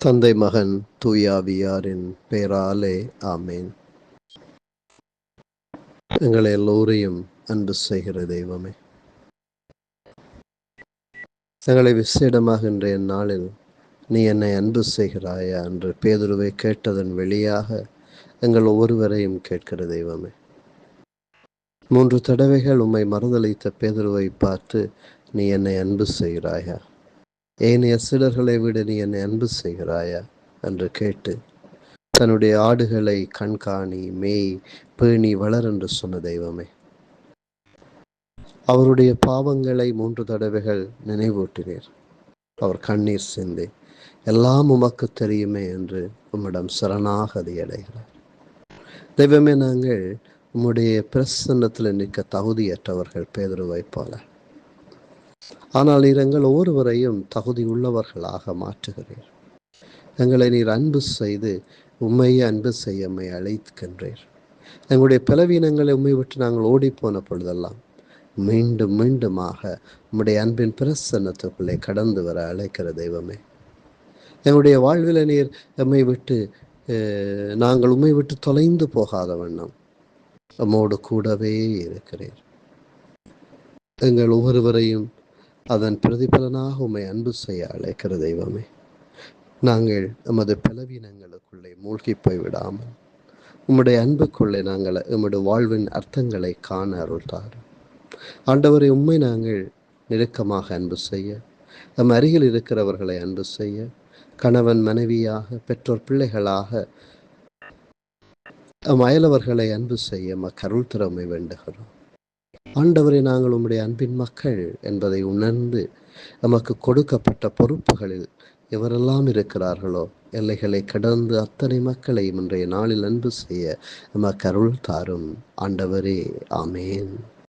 தந்தை மகன் தூயாவியாரின் பெயராலே ஆமேன். எங்களை எல்லோரையும் அன்பு செய்கிற தெய்வமே, எங்களை விசேடமாக இன்றைய நாளில் நீ என்னை அன்பு செய்கிறாயா என்று பேதுருவை கேட்டதன் வெளியாக எங்கள் ஒவ்வொருவரையும் கேட்கிற தெய்வமே, 3 தடவைகள் உம்மை மறுதலித்த பேதுருவை பார்த்து நீ என்னை அன்பு செய்கிறாயா, ஏனைய சீடர்களை விட நீ என்னை அன்பு செய்கிறாயா என்று கேட்டு தன்னுடைய ஆடுகளை கண்காணி மேய் பேணி வளர் என்று சொன்ன தெய்வமே, அவருடைய பாவங்களை 3 தடவைகள் நினைவூட்டினீர். அவர் கண்ணீர் சிந்தி எல்லாம் உமக்கு தெரியுமே என்று உம்மிடம் சரணாகதி அடைகிறார். தெய்வமே, நாங்கள் உம்முடைய பிரசன்னத்தில் நிற்க தகுதியற்றவர்கள் பேதுருவை போல. ஆனால் நீர் எங்கள் ஒவ்வொருவரையும் தகுதி உள்ளவர்களாக மாற்றுகிறீர். எங்களை நீர் அன்பு செய்து உம்மையே அன்பு செய்ய உம்மை அழைக்கின்றீர். எங்களுடைய பலவீனங்களை உம்மை விட்டு நாங்கள் ஓடிப்போன பொழுதெல்லாம் மீண்டும் மீண்டுமாக உம்முடைய அன்பின் பிரசன்னத்துக்குள்ளே கடந்து வர அழைக்கிற தெய்வமே, எங்களுடைய வாழ்வில் நீர் எம்மை விட்டு நாங்கள் உம்மை விட்டு தொலைந்து போகாத வண்ணம் நம்மோடு கூடவே இருக்கிறீர். எங்கள் ஒவ்வொருவரையும் அதன் பிரதிபலனாக உம்மை அன்பு செய்ய அழைக்கிற தெய்வமே, நாங்கள் எமது பலவீனங்களுக்குள்ளே மூழ்கி போய்விடாமல் உம்முடைய அன்புக்குள்ளே நாங்கள் எம்முடைய வாழ்வின் அர்த்தங்களை காண அருள்தார். ஆண்டவரை, உம்மை நாங்கள் நெருக்கமாக அன்பு செய்ய, நம் அருகில் இருக்கிறவர்களை அன்பு செய்ய, கணவன் மனைவியாக, பெற்றோர் பிள்ளைகளாக அயலவர்களை அன்பு செய்ய மக்கருள் திறமை வேண்டுகிறோம். ஆண்டவரை, நாங்கள் உம்முடைய அன்பின் மக்கள் என்பதை உணர்ந்து நமக்கு கொடுக்கப்பட்ட பொறுப்புகளில் எவரெல்லாம் இருக்கிறார்களோ எல்லைகளை கடந்து அத்தனை மக்களையும் இன்றைய நாளில் அன்பு செய்ய நமக்கு அருள் தாரும். ஆண்டவரே, ஆமேன்.